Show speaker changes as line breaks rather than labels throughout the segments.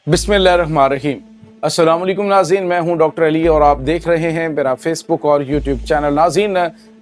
बिस्मिल्लाहिर्रहमानिर्रहीम। अस्सलाम वालेकुम नाज़रीन, मैं हूं डॉक्टर अली और आप देख रहे हैं मेरा फेसबुक और यूट्यूब चैनल। नाज़रीन,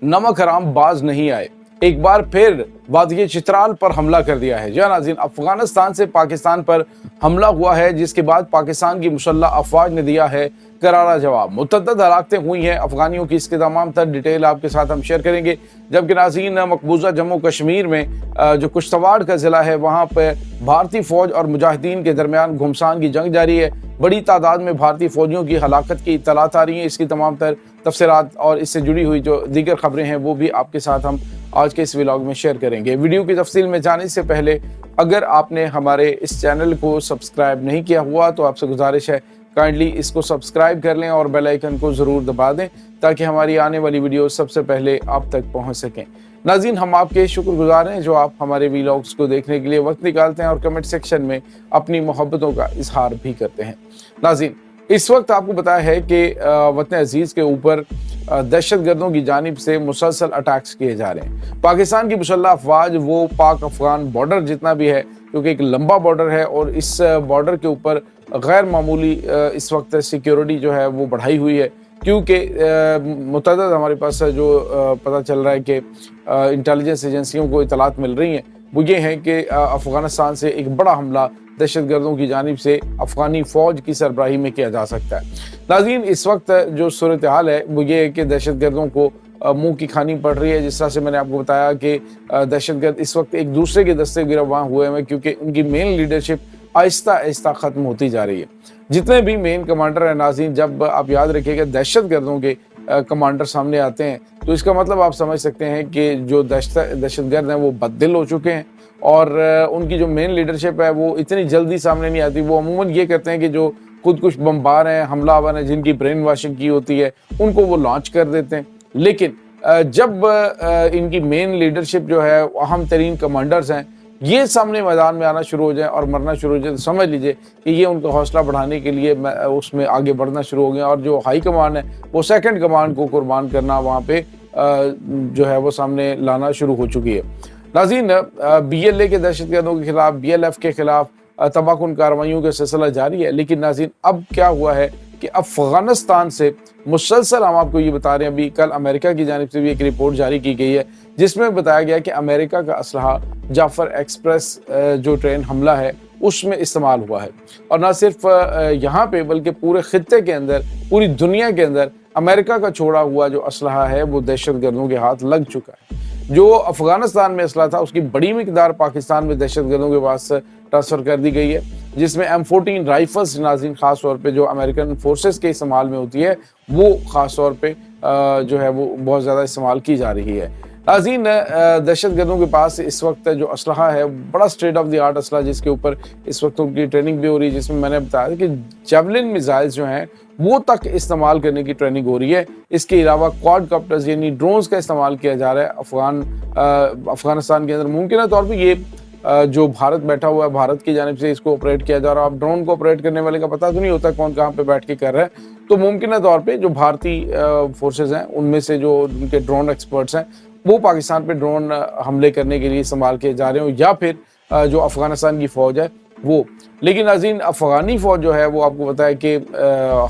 नमक हराम बाज नहीं आए, एक बार फिर वादिये चित्राल पर हमला कर दिया है। जी हाँ नाज़रीन, अफगानिस्तान से पाकिस्तान पर हमला हुआ है, जिसके बाद पाकिस्तान की मुसल्लह अफवाज ने दिया है करारा जवाब। मुतअद्दिद हलाकतें हुई हैं अफगानियों की, इसके तमाम तर डिटेल आपके साथ हम शेयर करेंगे। जबकि नाज़रीन, मकबूजा जम्मू कश्मीर में जो कुश्तवाड़ का ज़िला है, वहाँ पर भारतीय फ़ौज और मुजाहिदीन के दरमियान घुमसान की जंग जारी है। बड़ी तादाद में भारतीय फ़ौजियों की हलाकत की इत्तलात आ रही हैं। इसकी तमाम तर तफसीलात और इससे जुड़ी हुई जो दीगर खबरें हैं वो भी आपके साथ हम आज के इस व्लॉग में शेयर करेंगे। वीडियो की तफसील में जाने से पहले अगर आपने हमारे इस चैनल को सब्सक्राइब नहीं किया हुआ तो आपसे गुजारिश है काइंडली इसको सब्सक्राइब कर लें और बेल आइकन को ज़रूर दबा दें ताकि हमारी आने वाली वीडियो सबसे पहले आप तक पहुंच सकें। नाज़रीन, हम आपके शुक्रगुजार हैं जो आप हमारे व्लॉग्स को देखने के लिए वक्त निकालते हैं और कमेंट सेक्शन में अपनी मोहब्बतों का इजहार भी करते हैं। नाज़रीन, इस वक्त आपको बताया है कि वतन अजीज़ के ऊपर दहशत गर्दों की जानिब से मुसलसल अटैक्स किए जा रहे हैं। पाकिस्तान की मुसल्लह अफवाज वो पाक अफगान बॉर्डर जितना भी है, क्योंकि एक लंबा बॉर्डर है और इस बॉर्डर के ऊपर गैर मामूली इस वक्त सिक्योरिटी जो है वो बढ़ाई हुई है, क्योंकि मुतअद्दिद हमारे पास जो पता चल रहा है कि इंटेलिजेंस एजेंसियों को इतलात मिल रही हैं वो ये है कि अफ़गानिस्तान से एक बड़ा हमला दहशत गर्दों की जानिब से अफ़गानी फ़ौज की सरबराही में किया जा सकता है। नाज़रीन, इस वक्त जो सूरत हाल है वो ये है कि दहशत गर्दों को मुंह की खानी पड़ रही है। जिस तरह से मैंने आपको बताया कि दहशतगर्द इस वक्त एक दूसरे के दस्ते गिरफ्तार हुए हैं, क्योंकि उनकी मेन लीडरशिप आहिस्ता आहिस्ता ख़त्म होती जा रही है। जितने भी मेन कमांडर हैं नाज़रीन, जब आप याद रखिएगा दहशत गर्दों के कमांडर सामने आते हैं तो इसका मतलब आप समझ सकते हैं कि जो दहशतगर्द हैं वो बददिल हो चुके हैं और उनकी जो मेन लीडरशिप है वो इतनी जल्दी सामने नहीं आती। वो अमूमन ये करते हैं कि जो खुद कुछ बमबार हैं, हमलावर हैं, जिनकी ब्रेन वॉशिंग की होती है, उनको वो लॉन्च कर देते हैं। लेकिन जब इनकी मेन लीडरशिप जो है, अहम तरीन कमांडर्स हैं, ये सामने मैदान में आना शुरू हो जाए और मरना शुरू हो जाए तो समझ लीजिए कि ये उनका हौसला बढ़ाने के लिए उसमें आगे बढ़ना शुरू हो गए और जो हाई कमांड है वो सेकंड कमांड को कुर्बान करना वहाँ पे जो है वो सामने लाना शुरू हो चुकी है। नाज़रीन, BLA के दहशतगर्दों के खिलाफ, BLF के खिलाफ तबाहकुन कार्रवाइयों का सिलसिला जारी है। लेकिन नाज़रीन, अब क्या हुआ है कि अफ़गानिस्तान से मुसलसल हम आपको ये बता रहे हैं, अभी कल अमेरिका की जानिब से भी एक रिपोर्ट जारी की गई है जिसमें बताया गया कि अमेरिका का असलहा जाफर एक्सप्रेस जो ट्रेन हमला है उसमें इस्तेमाल हुआ है। और ना सिर्फ यहाँ पे बल्कि पूरे खित्ते के अंदर, पूरी दुनिया के अंदर अमेरिका का छोड़ा हुआ जो असलहा है वो दहशत गर्दों के हाथ लग चुका है। जो अफ़गानिस्तान में असला था उसकी बड़ी मिकदार पाकिस्तान में दहशत गर्दों के पास ट्रांसफ़र कर दी गई है, जिसमें M14 राइफल्स नाज़रीन ख़ास तौर पे जो अमेरिकन फोर्सेस के इस्तेमाल में होती है वो ख़ास तौर पे जो है वो बहुत ज़्यादा इस्तेमाल की जा रही है। नाज़रीन, दहशत गर्दों के पास इस वक्त जो असलहा है बड़ा स्टेट ऑफ द आर्ट असला, जिसके ऊपर इस वक्त उनकी ट्रेनिंग भी हो रही है, जिसमें मैंने बताया कि जेवलिन मिसाइल्स जो हैं वो तक इस्तेमाल करने की ट्रेनिंग हो रही है। इसके अलावा क्वाडकॉप्टर्स यानी ड्रोन्स का इस्तेमाल किया जा रहा है अफ़गानिस्तान के अंदर। मुमकिन तौर पर ये जो भारत बैठा हुआ है, भारत की जानिब से इसको ऑपरेट किया जा रहा है। अब ड्रोन को ऑपरेट करने वाले का पता तो नहीं होता कौन कहाँ पे बैठ के कर रहा है, तो मुमकिन तौर पे जो भारतीय फोर्सेज हैं उनमें से जो उनके ड्रोन एक्सपर्ट्स हैं वो पाकिस्तान पे ड्रोन हमले करने के लिए इस्तेमाल किए जा रहे हो, या फिर जो अफ़गानिस्तान की फ़ौज है वो। लेकिन नाज़रीन, अफ़गानी फ़ौज जो है वो आपको पता है कि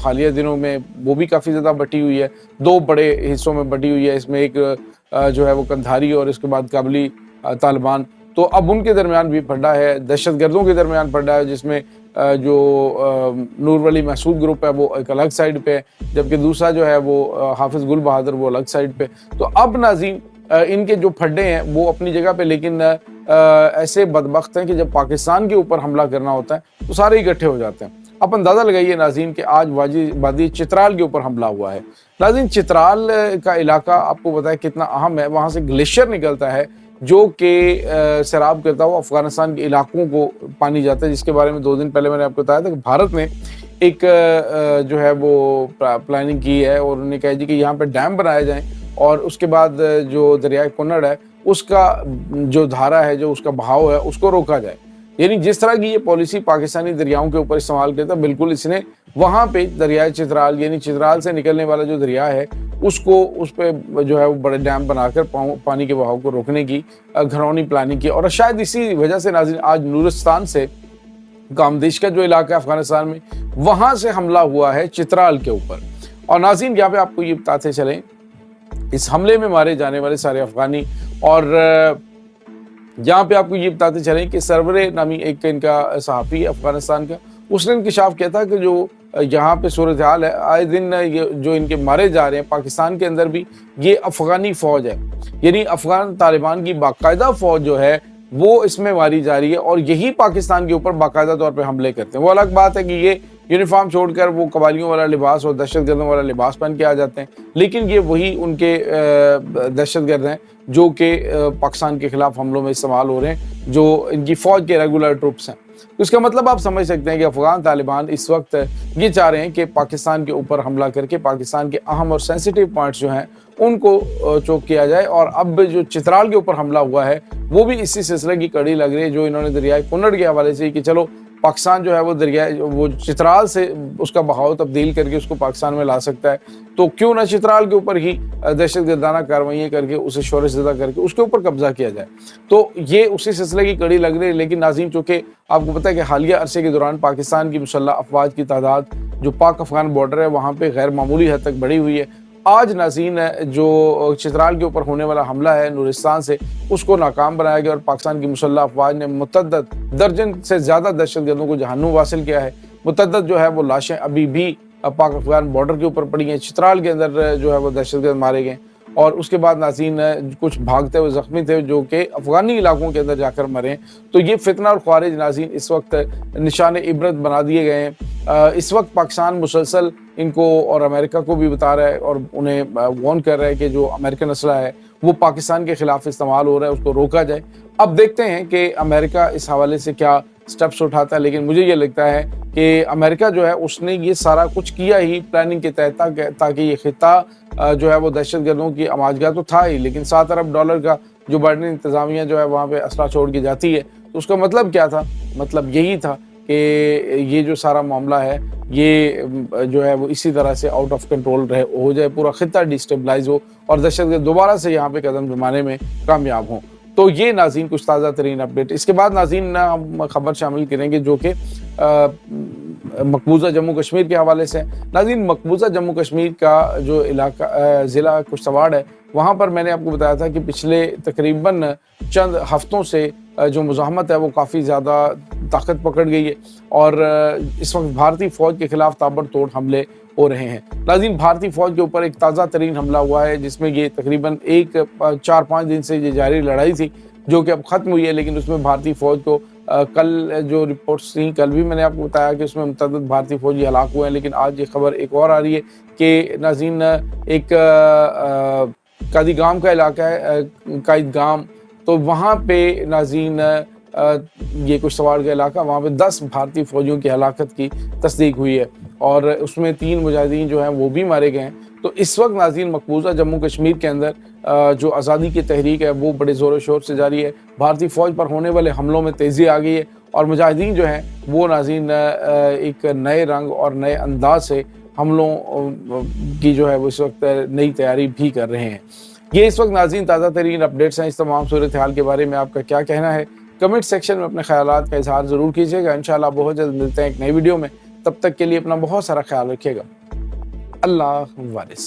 हालिया दिनों में वो भी काफ़ी ज़्यादा बटी हुई है, दो बड़े हिस्सों में बटी हुई है। इसमें एक जो है वो कंधारी और इसके बाद काबली तालिबान। तो अब उनके दरमियान भी पड़ा है, दहशत गर्दों के दरमियान पड़ा है, जिसमें जो नूर वली महसूद ग्रुप है वो एक अलग साइड पे है, जबकि दूसरा जो है वो हाफिज़ गुल बहादुर वो अलग साइड पे। तो अब नाज़रीन, इनके जो फड्डे हैं वो अपनी जगह पे, लेकिन ऐसे बदबख्त हैं कि जब पाकिस्तान के ऊपर हमला करना होता है तो सारे इकट्ठे हो जाते हैं। आप अंदाज़ा लगाइए नाज़रीन कि आज वादी चित्राल के ऊपर हमला हुआ है। नाज़रीन, चित्राल का इलाका आपको पता है कितना अहम है, वहाँ से ग्लेशियर निकलता है जो कि सैराब करता हुआ अफ़गानिस्तान के इलाकों को पानी जाता है, जिसके बारे में 2 दिन पहले मैंने आपको बताया था कि भारत ने एक जो है वो प्लानिंग की है और उन्होंने कहा जी कि यहाँ पे डैम बनाए जाएं और उसके बाद जो दरियाए कुन्नड़ है उसका जो धारा है, जो उसका बहाव है, उसको रोका जाए। यानी जिस तरह की ये पॉलिसी पाकिस्तानी दरियाओं के ऊपर इस्तेमाल करता है, बिल्कुल इसने वहाँ पे दरियाए चित्राल यानी चित्राल से निकलने वाला जो दरिया है उसको उस पर जो है वो बड़े डैम बनाकर पानी के बहाव को रोकने की घरौनी प्लानिंग की। और शायद इसी वजह से नाज़रीन आज नूरिस्तान से कामदेश का जो इलाका है अफगानिस्तान में, वहाँ से हमला हुआ है चित्राल के ऊपर। और नाज़रीन यहाँ पे आपको ये बताते चलें, इस हमले में मारे जाने वाले सारे अफगानी, और यहाँ पे आपको ये बताते चलें कि सरवरे नामी एक इनका सहाफ़ी है अफगानिस्तान का, उसने इंकशाफ किया था कि जो यहाँ पे सूरत हाल है, आए दिन ये जो इनके मारे जा रहे हैं पाकिस्तान के अंदर भी, ये अफगानी फ़ौज है, यानी अफगान तालिबान की बाकायदा फ़ौज जो है वो इसमें मारी जा रही है, और यही पाकिस्तान के ऊपर बाकायदा तौर पे हमले करते हैं। वो अलग बात है कि ये यूनिफॉर्म छोड़कर वो कबालियों वाला लिबास और दहशतगर्दों वाला लिबास पहन के आ जाते हैं, लेकिन ये वही उनके दहशतगर्द हैं जो कि पाकिस्तान के खिलाफ हमलों में इस्तेमाल हो रहे हैं, जो इनकी फ़ौज के रेगुलर ट्रुप्स हैं। तो इसका मतलब आप समझ सकते हैं कि अफगान तालिबान इस वक्त ये चाह रहे हैं कि पाकिस्तान के ऊपर हमला करके पाकिस्तान के अहम और सेंसिटिव पॉइंट्स जो हैं उनको चोक किया जाए। और अब जो चित्राल के ऊपर हमला हुआ है वो भी इसी सिलसिले की कड़ी लग रही है, जो इन्होंने दरियाए कुन्नड़ के हवाले से कि चलो पाकिस्तान जो है वो चित्राल से उसका बहाव तब्दील करके उसको पाकिस्तान में ला सकता है, तो क्यों ना चित्राल के ऊपर ही दहशतगर्दाना कार्रवाइयाँ करके उसे शोरशज़दा करके उसके ऊपर कब्जा किया जाए। तो ये उसी सिलसिले की कड़ी लग रही है। लेकिन नाज़रीन, चूँकि आपको पता है कि हालिया अरसे के दौरान पाकिस्तान की मुसल्लह अफवाज की तादाद जो पाक अफगान बॉर्डर है वहाँ पर गैर मामूली हद तक बढ़ी हुई है। आज नाज़रीन जो चित्राल के ऊपर होने वाला हमला है नूरिस्तान से, उसको नाकाम बनाया गया और पाकिस्तान की मुसल्लह अफवाज ने मुतअद्दिद दर्जन से ज़्यादा दहशतगर्दों को जहन्नुम हासिल किया है। मुतअद्दिद जो है वो लाशें अभी भी पाक अफगान बॉर्डर के ऊपर पड़ी हैं। चित्राल के अंदर जो है वो दहशतगर्द मारे गए, और उसके बाद नाज़रीन कुछ भागते हुए ज़ख्मी थे जो कि अफ़गानी इलाकों के अंदर जाकर मरे। तो ये फितना और ख्वारिज नाज़रीन इस वक्त निशान इबरत बना दिए गए हैं। इस वक्त पाकिस्तान मुसलसल इनको और अमेरिका को भी बता रहा है और उन्हें वार्न कर रहा है कि जो अमेरिकन असला है वो पाकिस्तान के ख़िलाफ़ इस्तेमाल हो रहा है, उसको रोका जाए। अब देखते हैं कि अमेरिका इस हवाले से क्या स्टेप्स उठाता है, लेकिन मुझे ये लगता है कि अमेरिका जो है उसने ये सारा कुछ किया ही प्लानिंग के तहत ताकि ये खिता जो है वो दहशतगर्दों की आमाजगाह तो था ही, लेकिन $7 अरब का जो बाइडेन इंतज़ामिया जो है वहाँ पे असला छोड़ के जाती है, तो उसका मतलब क्या था? मतलब यही था कि ये जो सारा मामला है ये जो है वो इसी तरह से आउट ऑफ कंट्रोल हो जाए, पूरा खिता डिस्टेबलाइज हो और दहशतगर्द दोबारा से यहाँ पे कदम जमाने में कामयाब हों। तो ये नाज़रीन कुछ ताज़ा तरीन अपडेट। इसके बाद नाज़रीन हम खबर शामिल करेंगे जो कि मकबूजा जम्मू कश्मीर के हवाले से। नाज़रीन, मकबूजा जम्मू कश्मीर का जो इलाका ज़िला कुश्तवाड़ है, वहाँ पर मैंने आपको बताया था कि पिछले तकरीबन चंद हफ्तों से जो मुज़ाहमत है वो काफ़ी ज़्यादा ताकत पकड़ गई है और इस वक्त भारतीय फ़ौज के ख़िलाफ़ ताबड़तोड़ हमले हो रहे हैं। नाज़रीन, भारतीय फ़ौज के ऊपर एक ताज़ा तरीन हमला हुआ है जिसमें ये तकरीबन 4-5 दिन से ये जारी लड़ाई थी जो कि अब ख़त्म हुई है, लेकिन उसमें भारतीय फ़ौज को कल जो रिपोर्ट्स थी, कल भी मैंने आपको बताया कि उसमें मुतअद्दिद भारतीय फ़ौजी हलाक हुए हैं, लेकिन आज ये खबर एक और आ रही है कि नाज़रीन एक कादीगाम का इलाका है, कायदगाम, तो वहाँ पे नाज़रीन ये कुश्तवाड़ का इलाका, वहाँ पे 10 भारतीय फ़ौजियों की हलाकत की तस्दीक हुई है और उसमें 3 मुजाहिदीन जो हैं वो भी मारे गए हैं। तो इस वक्त नाज़रीन मकबूजा जम्मू कश्मीर के अंदर जो आज़ादी की तहरीक है वो बड़े ज़ोर शोर से जारी है। भारतीय फ़ौज पर होने वाले हमलों में तेज़ी आ गई है और मुजाहिदीन जो हैं वो नाज़रीन एक नए रंग और नए अंदाज से हमलों की जो है वो इस वक्त नई तैयारी भी कर रहे हैं। ये इस वक्त नाज़रीन ताज़ा तरीन अपडेट्स हैं। इस तमाम सूरत हाल के बारे में आपका क्या कहना है? कमेंट सेक्शन में अपने ख्यालात का इजहार ज़रूर कीजिएगा। इंशाअल्लाह बहुत जल्द मिलते हैं एक नई वीडियो में। तब तक के लिए अपना बहुत सारा ख्याल रखिएगा। अल्लाह वारिस।